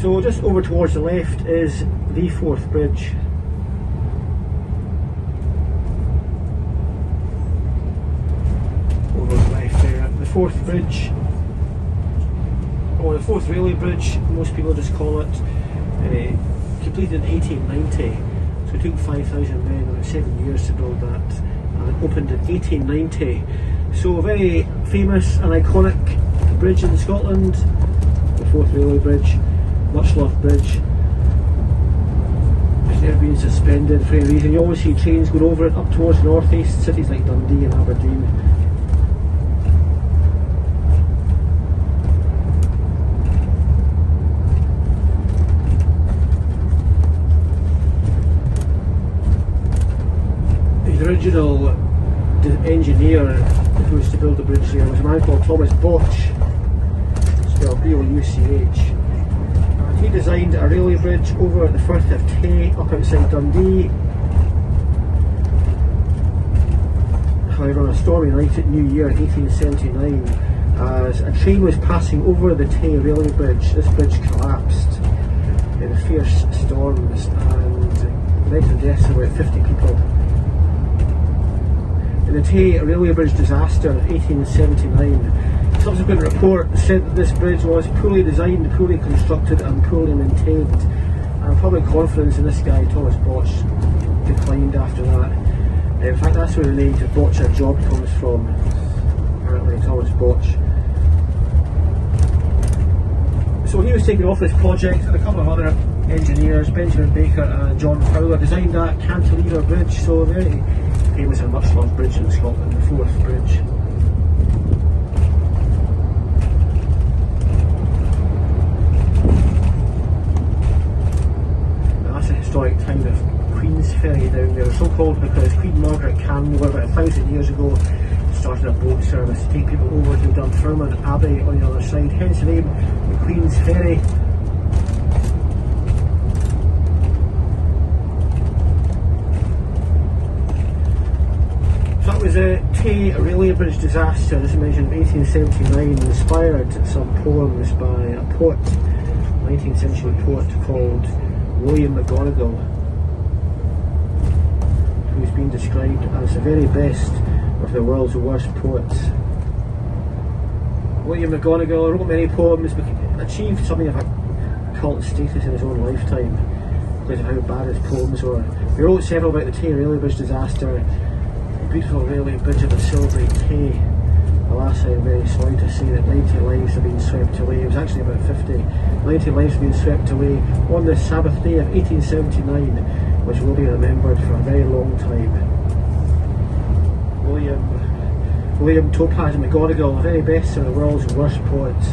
So just over towards the left is the Forth Bridge. Over the left there, the Forth Bridge, or the Forth Railway Bridge, most people just call it, completed in 1890. So it took 5,000 men about 7 years to build that, and it opened in 1890. So a very famous and iconic bridge in Scotland, the Forth Railway Bridge, much loved bridge. It's never been suspended for any reason. You always see trains going over it up towards the north east, cities like Dundee and Aberdeen. The original engineer who was to build the bridge here was a man called Thomas Botch, spelled B-O-U-C-H. And he designed a railway bridge over at the Firth of Tay up outside Dundee. However, on a stormy night at New Year 1879, as a train was passing over the Tay railway bridge, this bridge collapsed in a fierce storms and led to the deaths of about 50 people. In the Tay Railway Bridge disaster of 1879, subsequent report said that this bridge was poorly designed, poorly constructed and poorly maintained, and public confidence in this guy, Thomas Botch, declined after that. In fact, that's where the name to botch a job comes from, apparently, Thomas Botch. So he was taking off this project, and a couple of other engineers, Benjamin Baker and John Fowler, designed that cantilever bridge, so a very famous and much loved bridge in Scotland, the Forth Bridge. Now that's a historic town of Queensferry down there, so called because Queen Margaret Canmore about 1,000 years ago started a boat service to take people over to Dunfermline Abbey on the other side, hence the name the Queensferry. So that was a Tay Railway Bridge disaster, as I mentioned, in 1879, inspired some poems by a poet, 19th century poet called William McGonagall, who's been described as the very best of the world's worst poets. William McGonagall wrote many poems, but achieved something of a cult status in his own lifetime because of how bad his poems were. He wrote several about the Tay Railway Bridge disaster, the beautiful railway bridge of the Silbury Tay. Alas, I'm very sorry to say that 90 lives have been swept away. It was actually about 50. 90 lives have been swept away on this Sabbath day of 1879, which will be remembered for a very long time. William Topaz McGonagall, the very best of the world's worst poets.